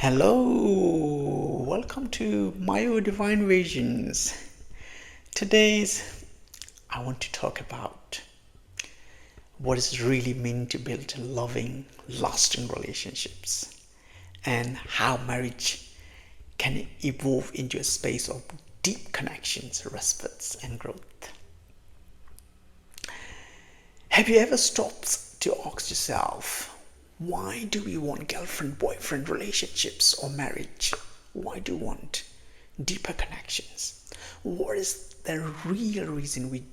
Hello, welcome to My Divine Visions. Today's I want to talk about what does really mean to build loving, lasting relationships and how marriage can evolve into a space of deep connections, respect, and growth. Have you ever stopped to ask yourself, why do we want girlfriend-boyfriend relationships or marriage? Why do we want deeper connections? What is the real reason we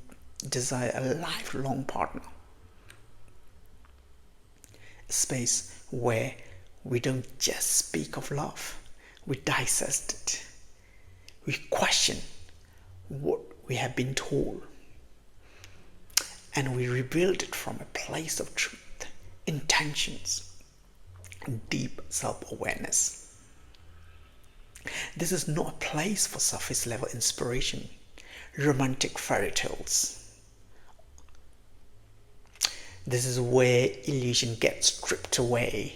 desire a lifelong partner? A space where we don't just speak of love, we dissect it. We question what we have been told, and we rebuild it from a place of truth, intentions, and deep self-awareness. This is not a place for surface level inspiration, romantic fairy tales. This is where illusion gets stripped away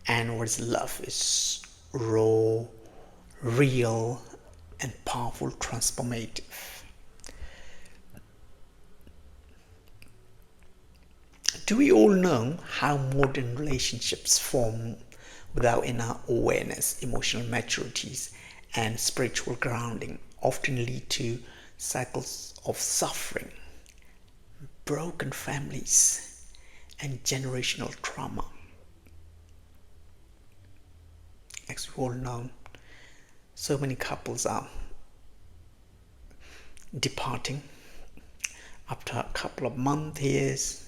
and where love is raw, real, and powerful, transformative. Do we all know how modern relationships form without inner awareness, emotional maturities, and spiritual grounding often lead to cycles of suffering, broken families, and generational trauma? As we all know, so many couples are departing after a couple of months, years.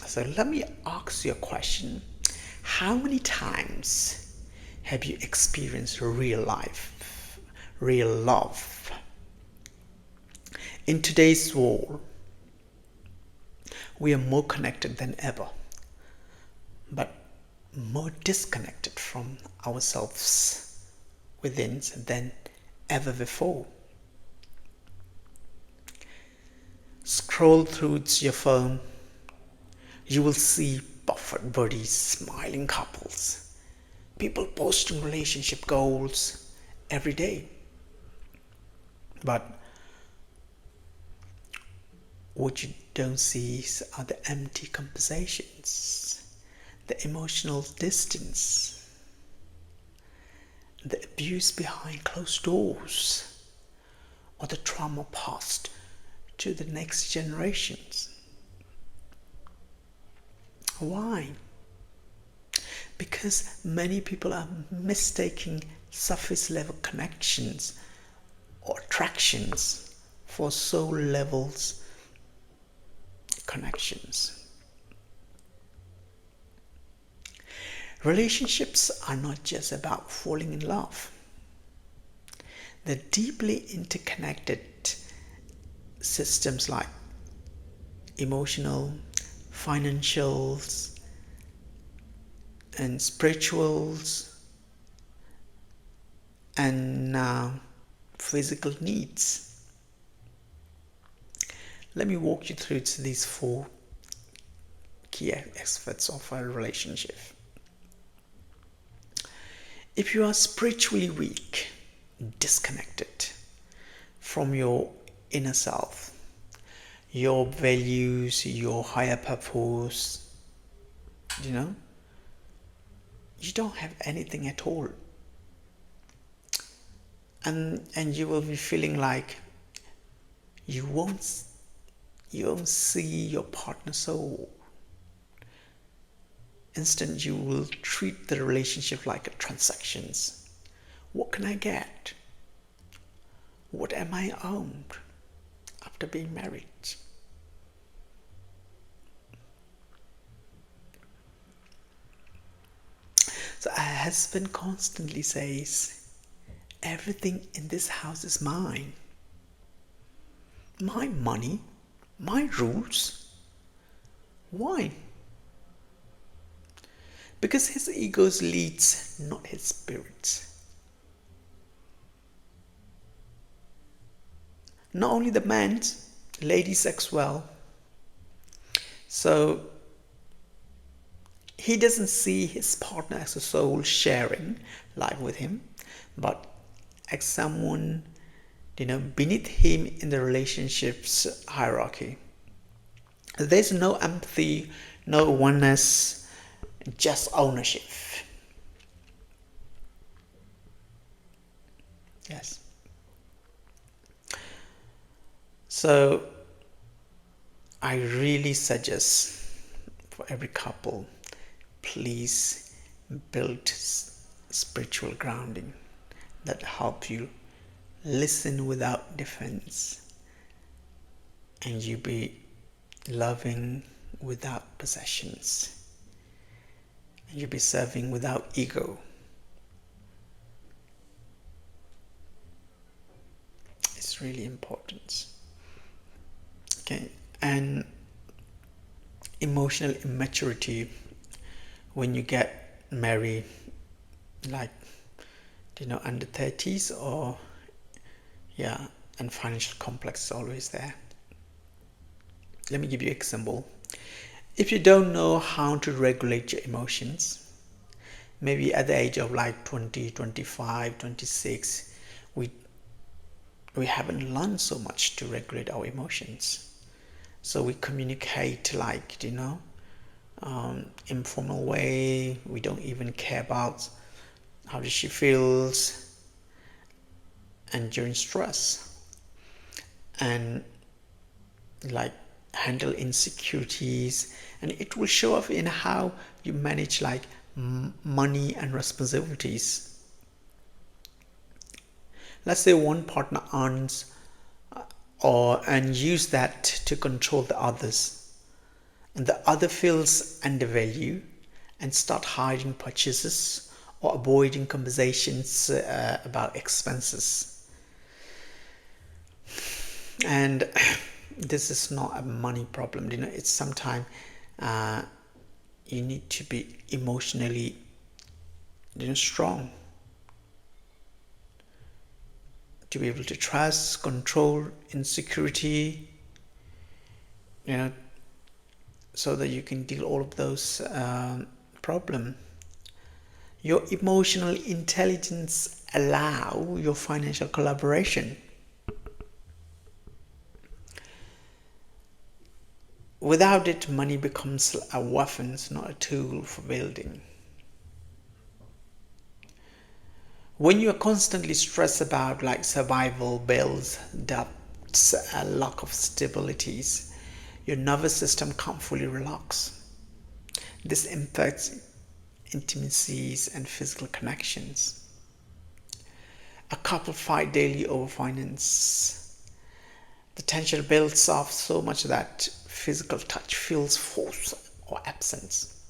So let me ask you a question. How many times have you experienced real life, real love? In today's world, we are more connected than ever, but more disconnected from ourselves within than ever before. Scroll through your phone, you will see perfect bodies, smiling couples, people posting relationship goals every day. But what you don't see are the empty conversations, the emotional distance, the abuse behind closed doors, or the trauma passed to the next generations. Why? Because many people are mistaking surface level connections or attractions for soul levels connections. Relationships are not just about falling in love. They're deeply interconnected systems like emotional, financials, and spirituals, and physical needs. Let me walk you through these four key aspects of a relationship. If you are spiritually weak, disconnected from your inner self, your values, your higher purpose, you don't have anything at all. And you will be feeling like you won't see your partner so. Instead, you will treat the relationship like a transactions. What can I get? What am I owed after being married? So a husband constantly says, everything in this house is mine. My money, my rules. Why? Because his ego leads, not his spirit. Not only the men, ladies as well. So he doesn't see his partner as a soul sharing life with him, but as someone, beneath him in the relationship's hierarchy. There's no empathy, no oneness, just ownership. Yes. So I really suggest for every couple, please build spiritual grounding that help you listen without defense, and you be loving without possessions, and you be serving without ego. It's really important. Okay, and emotional immaturity when you get married, like under 30s, or and financial complex is always there. Let me give you an example. If you don't know how to regulate your emotions, maybe at the age of like 20, 25, 26, we haven't learned so much to regulate our emotions. So we communicate like, informal way. We don't even care about how does she feels, and during stress, and like handle insecurities, and it will show up in how you manage like money and responsibilities. Let's say one partner earns and use that to control the others, and the other feels undervalued and start hiding purchases or avoiding conversations about expenses. And this is not a money problem, it's sometimes you need to be emotionally strong to be able to trust, control insecurity, so that you can deal all of those problems. Your emotional intelligence allow your financial collaboration. Without it, money becomes a weapon, not a tool for building. When you are constantly stressed about like survival, bills, debts, a lack of stabilities, your nervous system can't fully relax. This impacts intimacies and physical connections. A couple fight daily over finance. The tension builds up so much that physical touch feels forced or absence.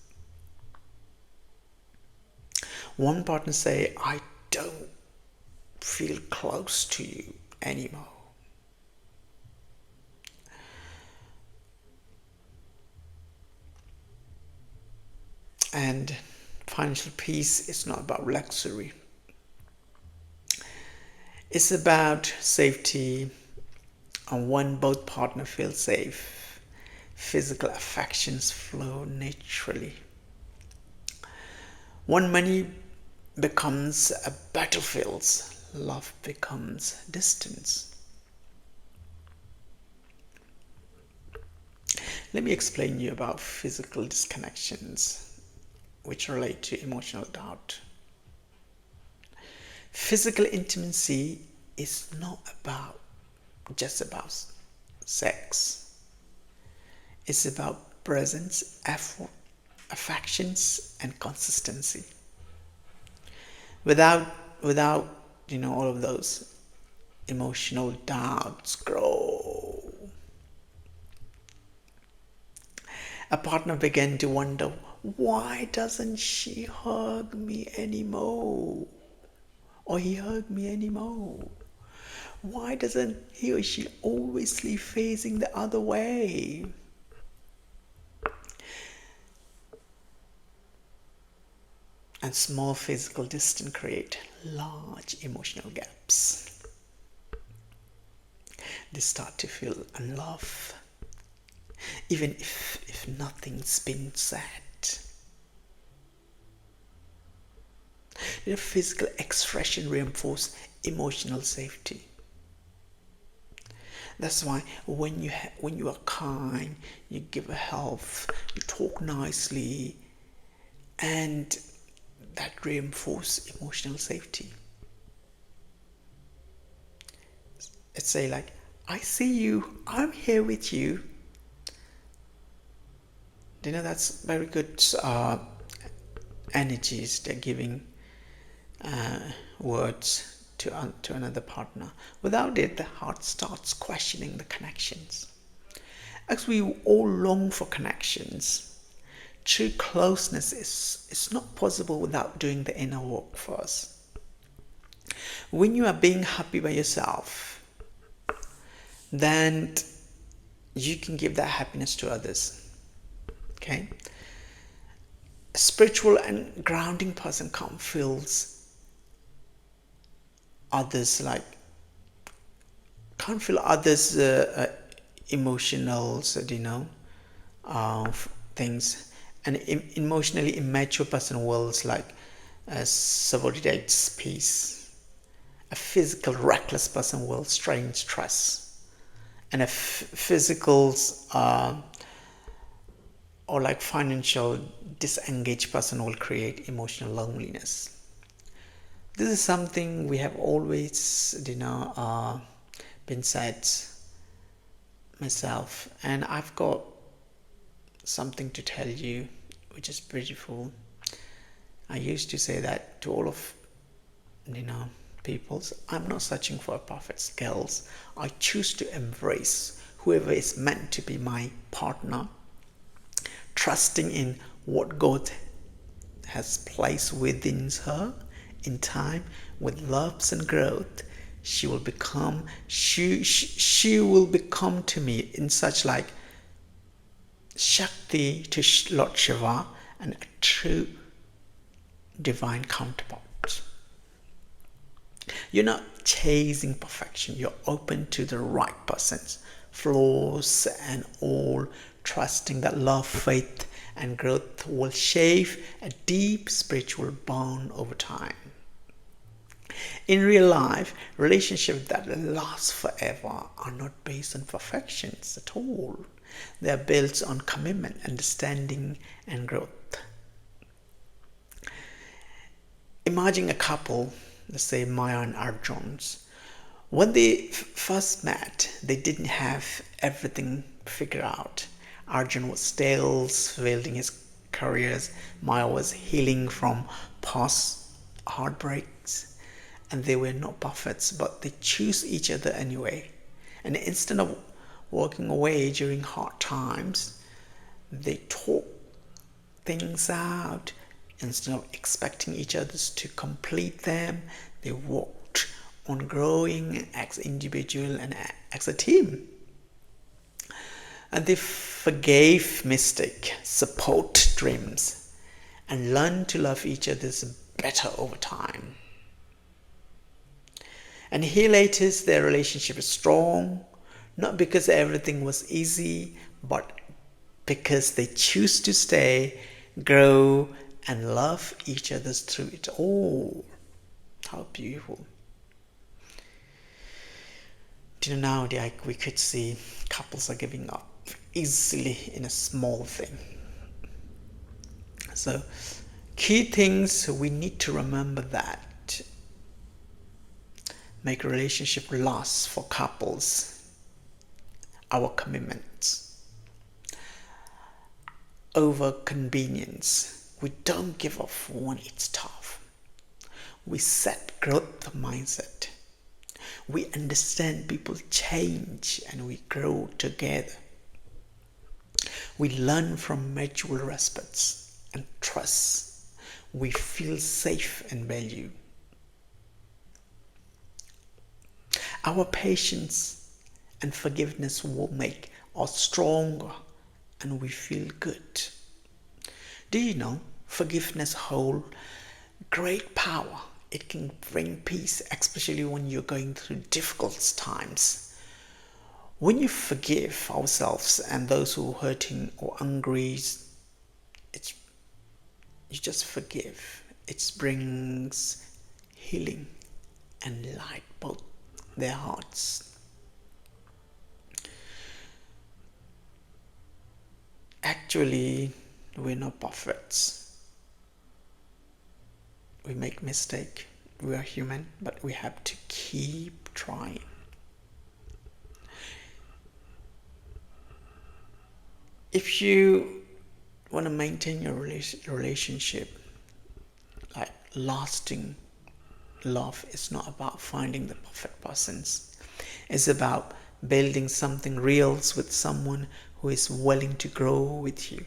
One partner say, I don't feel close to you anymore. And financial peace is not about luxury. It's about safety, and when both partners feel safe, physical affections flow naturally. When money becomes a battlefield, love becomes distance. Let me explain you about physical disconnections which relate to emotional doubt. Physical intimacy is not just about sex. It's about presence, effort, affections, and consistency. Without all of those, emotional doubts grow. A partner began to wonder, why doesn't she hug me anymore? Or he hug me anymore? Why doesn't he or she always sleep facing the other way? And small physical distance create large emotional gaps. They start to feel unloved, even if nothing's been said. Your physical expression reinforces emotional safety. That's why when you are kind, you give a help, you talk nicely, and that reinforces emotional safety. Let's say like, I see you, I'm here with you. That's very good energies they're giving uh, words to another partner. Without it, the heart starts questioning the connections. As we all long for connections, true closeness is not possible without doing the inner work first. When you are being happy by yourself, then you can give that happiness to others. Okay? A spiritual and grounding person others like can't feel others emotional, things. An emotionally immature person wills like subordinates peace. A physical reckless person will strain stress, and a physical or like financial disengaged person will create emotional loneliness. This is something we have always been said myself, and I've got something to tell you which is beautiful. I used to say that to all of peoples. I'm not searching for a perfect girls. I choose to embrace whoever is meant to be my partner, trusting in what God has placed within her. In time, with loves and growth, she will become to me in such like Shakti to Lord Shiva, and a true divine counterpart. You're not chasing perfection, you're open to the right person's flaws and all, trusting that love, faith, and growth will shape a deep spiritual bond over time. In real life, relationships that last forever are not based on perfections at all. They are built on commitment, understanding, and growth. Imagine a couple, let's say Maya and Arjun's. When they first met, they didn't have everything figured out. Arjun was still building his careers. Maya was healing from past heartbreaks, and they were not perfect, but they choose each other anyway. And instead of walking away during hard times, they talk things out. Instead of expecting each other to complete them, they worked on growing as individual and as a team. And they forgave mistake, support dreams, and learned to love each other better over time. And here later, their relationship is strong, not because everything was easy, but because they choose to stay, grow, and love each other through it all. How beautiful. Now we could see couples are giving up easily in a small thing. So key things we need to remember that make a relationship last for couples: our commitments over convenience. We don't give up when it's tough. We set growth mindset. We understand people change and we grow together. We learn from mutual respect and trust. We feel safe and valued. Our patience and forgiveness will make us stronger and we feel good. Do you know forgiveness holds great power? It can bring peace, especially when you're going through difficult times. When you forgive ourselves and those who are hurting or angry, you just forgive. It brings healing and light both their hearts. Actually, we're not perfect. We make mistake. We are human, but we have to keep trying. If you want to maintain your relationship, like lasting love is not about finding the perfect persons. It's about building something real with someone who is willing to grow with you.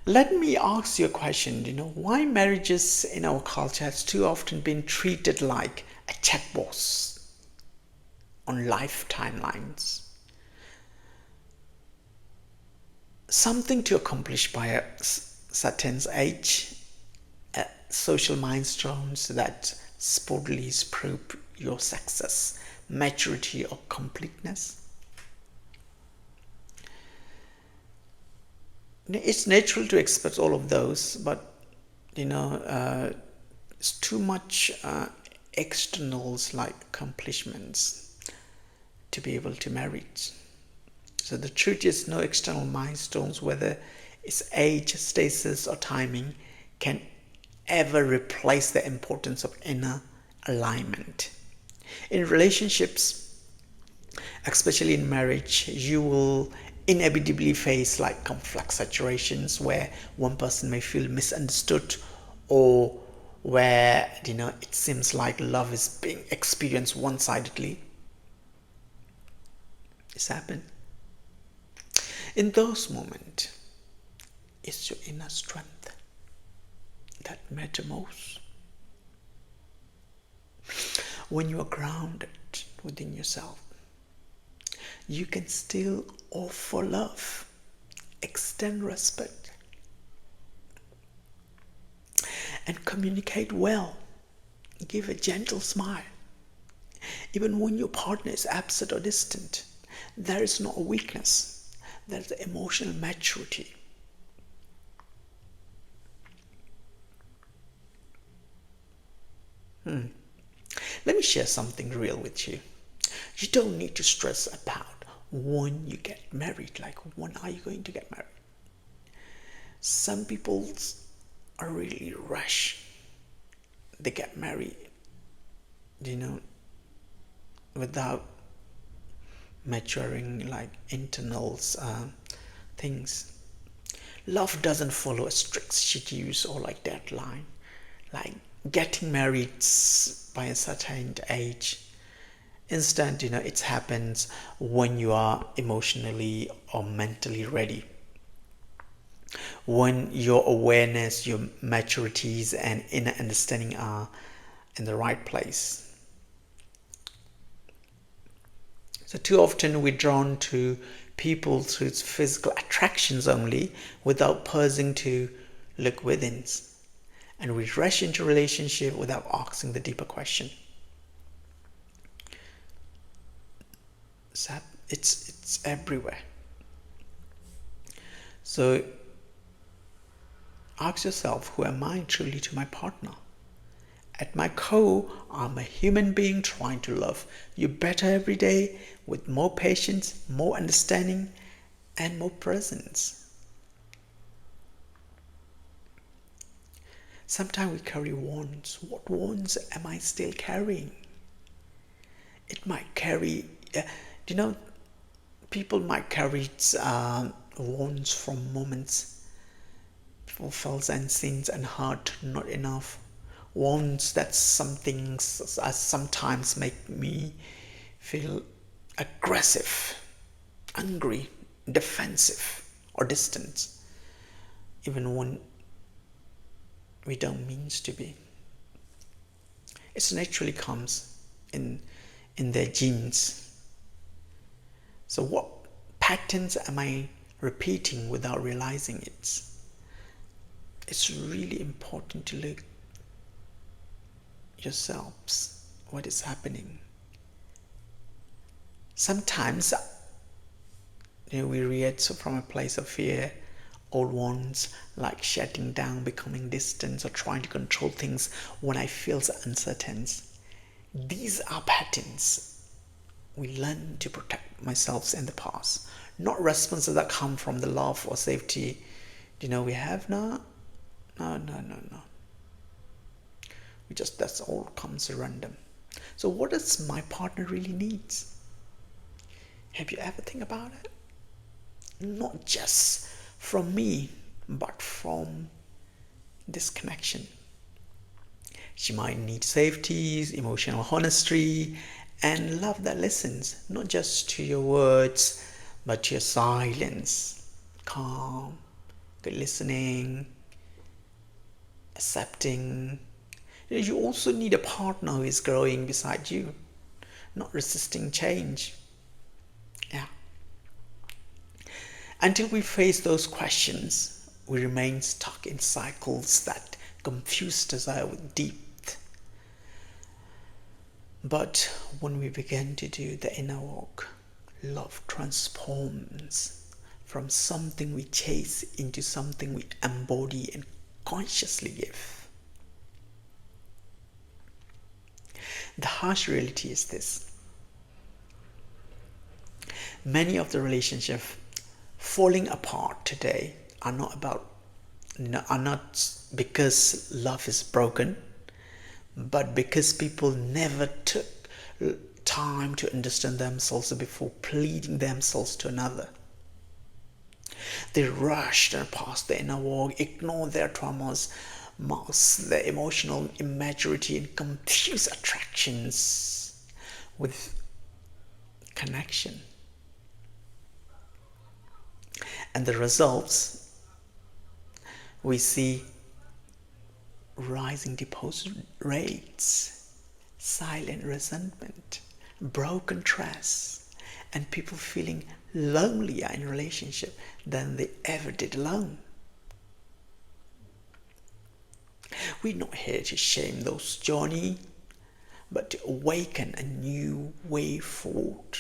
Let me ask you a question. Why marriages in our culture has too often been treated like a checkbox on life timelines? Something to accomplish by a certain age, social milestones that supposedly prove your success, maturity, or completeness. It's natural to expect all of those, but it's too much externals like accomplishments to be able to marry. So the truth is, no external milestones, whether it's age, status, or timing, can ever replace the importance of inner alignment. In relationships, especially in marriage, you will inevitably face like conflict situations where one person may feel misunderstood, or where it seems like love is being experienced one-sidedly. It's happened. In those moments, it's your inner strength that matters most. When you are grounded within yourself, you can still offer love, extend respect, and communicate well. Give a gentle smile. Even when your partner is absent or distant, there is not a weakness, there's emotional maturity. Let me share something real with you. You don't need to stress about when you get married, like when are you going to get married. Some people are really rush. They get married, without maturing like internals things. Love doesn't follow a strict schedules or like deadline. Like getting married by a certain age. Instead, it happens when you are emotionally or mentally ready. When your awareness, your maturities, and inner understanding are in the right place. So too often we're drawn to people through physical attractions only, without pausing to look within. And we rush into relationship without asking the deeper question. It's everywhere. So ask yourself, who am I truly to my partner? At my core, I'm a human being trying to love you better every day, with more patience, more understanding, and more presence. Sometimes we carry wounds. What wounds am I still carrying? It might carry, people might carry wounds from moments fulfills and sins and hurt not enough. Wounds that some things sometimes make me feel aggressive, angry, defensive, or distant, even when we don't mean to be. It naturally comes in their genes. So what patterns am I repeating without realizing it? It's really important to look yourselves what is happening. Sometimes we react from a place of fear old ones like shutting down, becoming distant, or trying to control things when I feel uncertain. These are patterns we learn to protect myself in the past, not responses that come from the love or safety we have now. No. We just, that's all comes random. So what does my partner really needs? Have you ever think about it? Not just from me, but from this connection. She might need safety, emotional honesty, and love that listens, not just to your words, but to your silence. Calm, good listening, accepting. You also need a partner who is growing beside you, not resisting change. Yeah. Until we face those questions, we remain stuck in cycles that confuse desire with depth. But when we begin to do the inner work, love transforms from something we chase into something we embody and consciously give. The harsh reality is this: many of the relationships falling apart today are not because love is broken, but because people never took time to understand themselves before pleading themselves to another. They rushed past the inner work, ignored their traumas, masked their emotional immaturity, and confused attractions with connection. And the results, we see rising deposit rates, silent resentment, broken trust, and people feeling lonelier in relationship than they ever did alone. We're not here to shame those journey, but to awaken a new way forward.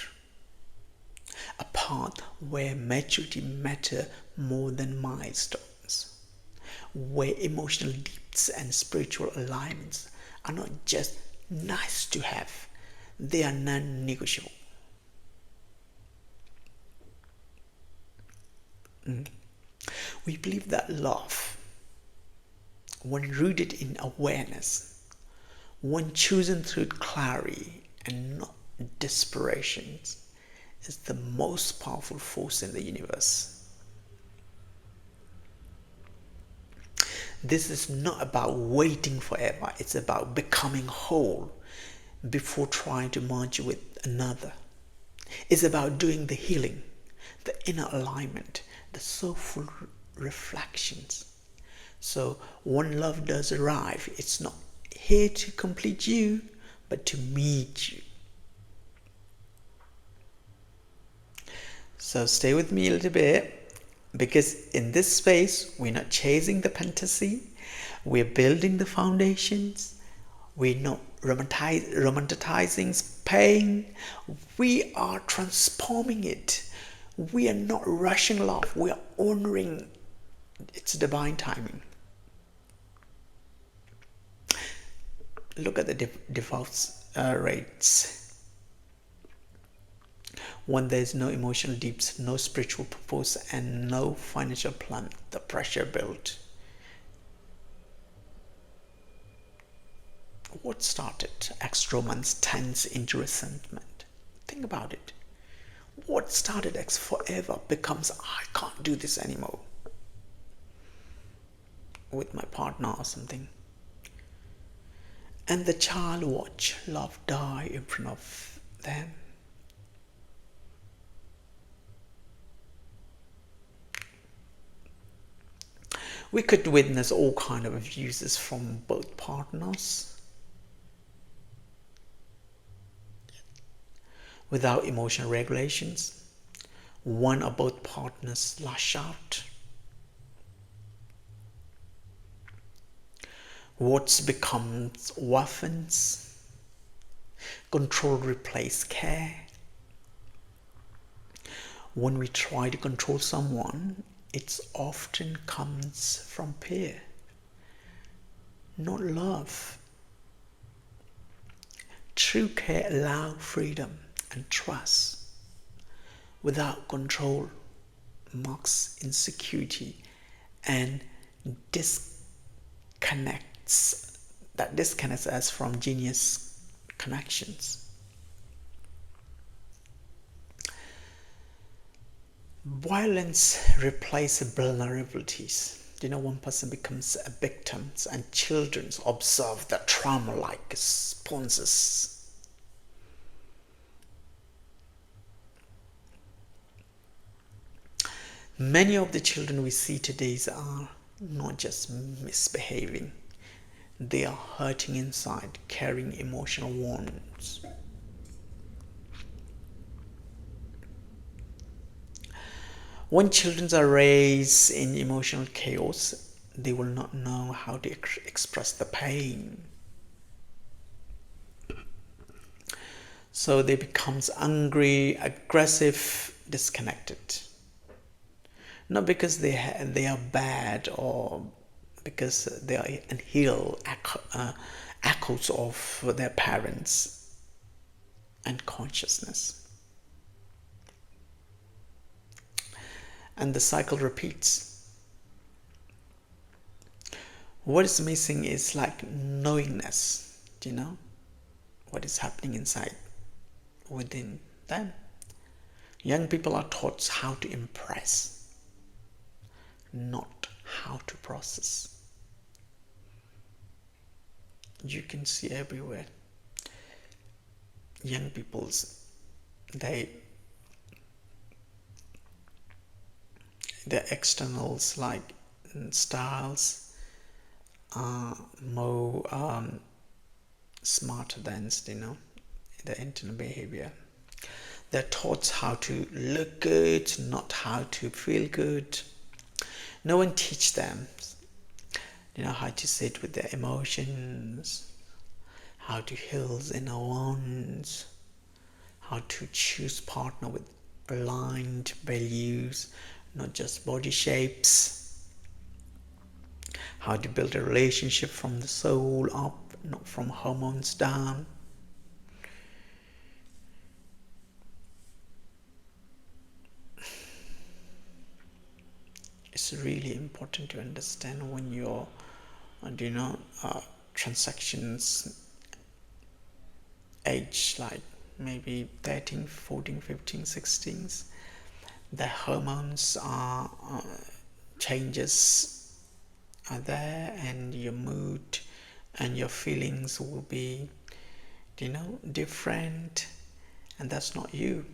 A path where maturity matter more than milestones, where emotional depths and spiritual alignments are not just nice to have, they are non-negotiable. We believe that love, when rooted in awareness, when chosen through clarity and not desperation, is the most powerful force in the universe. This is not about waiting forever, it's about becoming whole before trying to merge with another. It's about doing the healing, the inner alignment, the soulful reflections. So when love does arrive, it's not here to complete you, but to meet you. So stay with me a little bit, because in this space, we're not chasing the fantasy, we're building the foundations, we're not romanticizing pain, we are transforming it. We are not rushing love, we are honoring its divine timing. Look at the divorce rates. When there's no emotional depths, no spiritual purpose, and no financial plan, the pressure built. What started ex romance turns into resentment. Think about it. What started ex forever becomes, I can't do this anymore with my partner or something. And the child watch love die in front of them. We could witness all kinds of abuses from both partners. Without emotional regulations, one or both partners lash out. Words become weapons. Control replaces care. When we try to control someone, it often comes from fear, not love. True care allows freedom and trust without control, marks insecurity, and disconnects us from genius connections. Violence replaces vulnerabilities. One person becomes a victim and children observe the trauma like sponges. Many of the children we see today are not just misbehaving, they are hurting inside, carrying emotional wounds. When children are raised in emotional chaos, they will not know how to express the pain. So they become angry, aggressive, disconnected. Not because they are bad or because they are unhealed echoes of their parents and consciousness. And the cycle repeats. What is missing is like knowingness, what is happening inside within them. Young people are taught how to impress, not how to process. You can see everywhere young people's their externals like styles are more smarter than their internal behavior. They're taught how to look good, not how to feel good. No one teach them how to sit with their emotions, how to heal inner wounds, how to choose partner with aligned values, not just body shapes, how to build a relationship from the soul up, not from hormones down. It's really important to understand when you're transactions age like maybe 13, 14, 15, 16s, the hormones are changes are there, and your mood and your feelings will be different, and that's not you.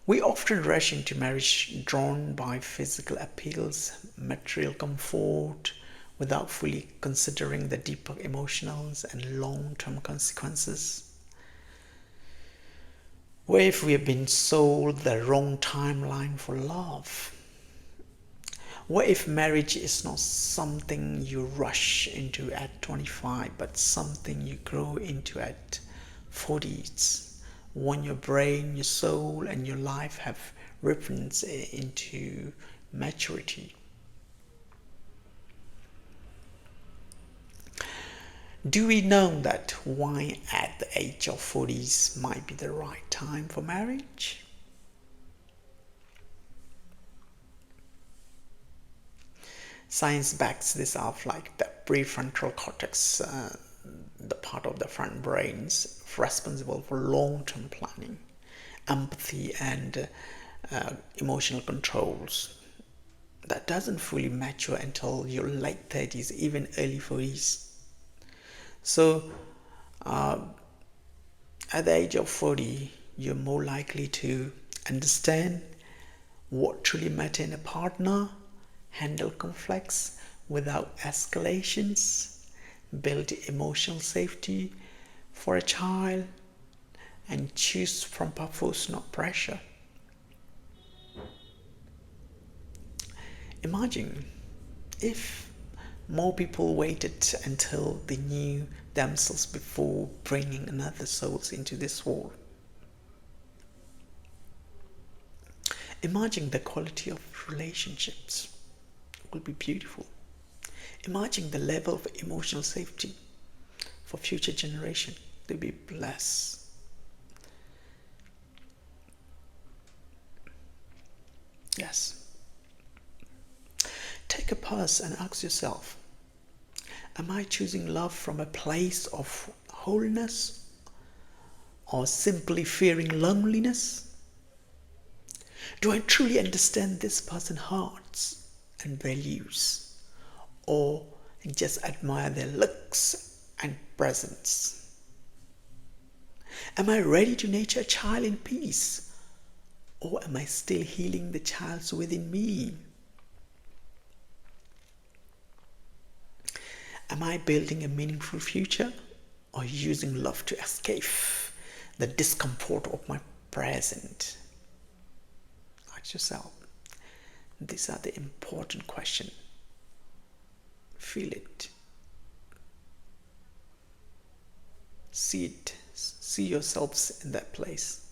We often rush into marriage drawn by physical appeals, material comfort, without fully considering the deeper emotional and long-term consequences. What if we have been sold the wrong timeline for love? What if marriage is not something you rush into at 25, but something you grow into at 40s? When your brain, your soul, and your life have ripened into maturity. Do we know that why at the age of 40s might be the right time for marriage? Science backs this up, like the prefrontal cortex, the part of the front brains responsible for long-term planning, empathy, and emotional controls. That doesn't fully mature until your late 30s, even early 40s. So, at the age of 40, you're more likely to understand what truly matters in a partner, handle conflicts without escalations, build emotional safety for a child, and choose from purpose, not pressure. Imagine if more people waited until they knew themselves before bringing another soul into this world. Imagine the quality of relationships will be beautiful. Imagine the level of emotional safety for future generation. They'll be blessed. Yes. Take a pause and ask yourself, am I choosing love from a place of wholeness or simply fearing loneliness? Do I truly understand this person's hearts and values, or just admire their looks and presence? Am I ready to nurture a child in peace, or am I still healing the child within me? Am I building a meaningful future, or using love to escape the discomfort of my present? Ask yourself. These are the important questions. Feel it. See it. See yourselves in that place.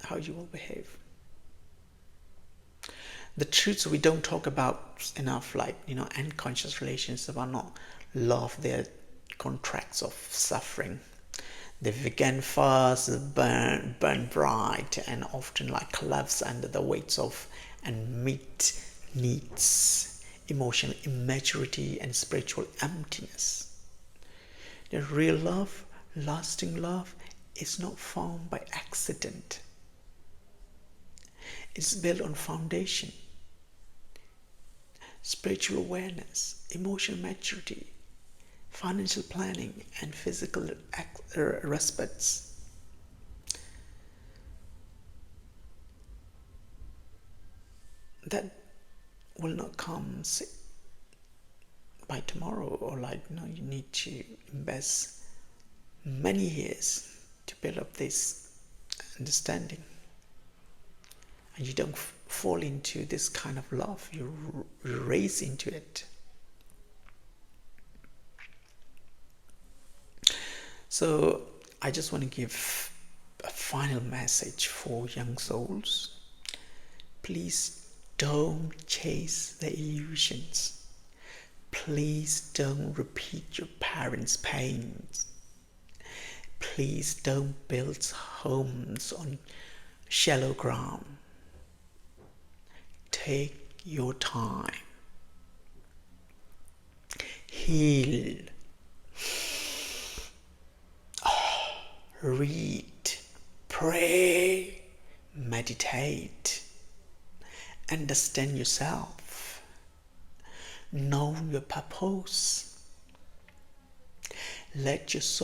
How you will behave. The truths we don't talk about enough, like, unconscious relationships are not love, they're contracts of suffering. They begin fast, burn bright, and often collapse under the weights of unmet needs, emotional immaturity, and spiritual emptiness. The real love, lasting love, is not found by accident. It's built on foundation, spiritual awareness, emotional maturity, financial planning, and physical respects. That will not come by tomorrow, or you need to invest many years to build up this understanding. And you don't fall into this kind of love, you race into it. So I just want to give a final message for young souls. Please don't chase the illusions. Please don't repeat your parents' pains. Please don't build homes on shallow ground. Take your time. Heal. Read. Pray. Meditate. Understand yourself. Know your purpose. Let your soul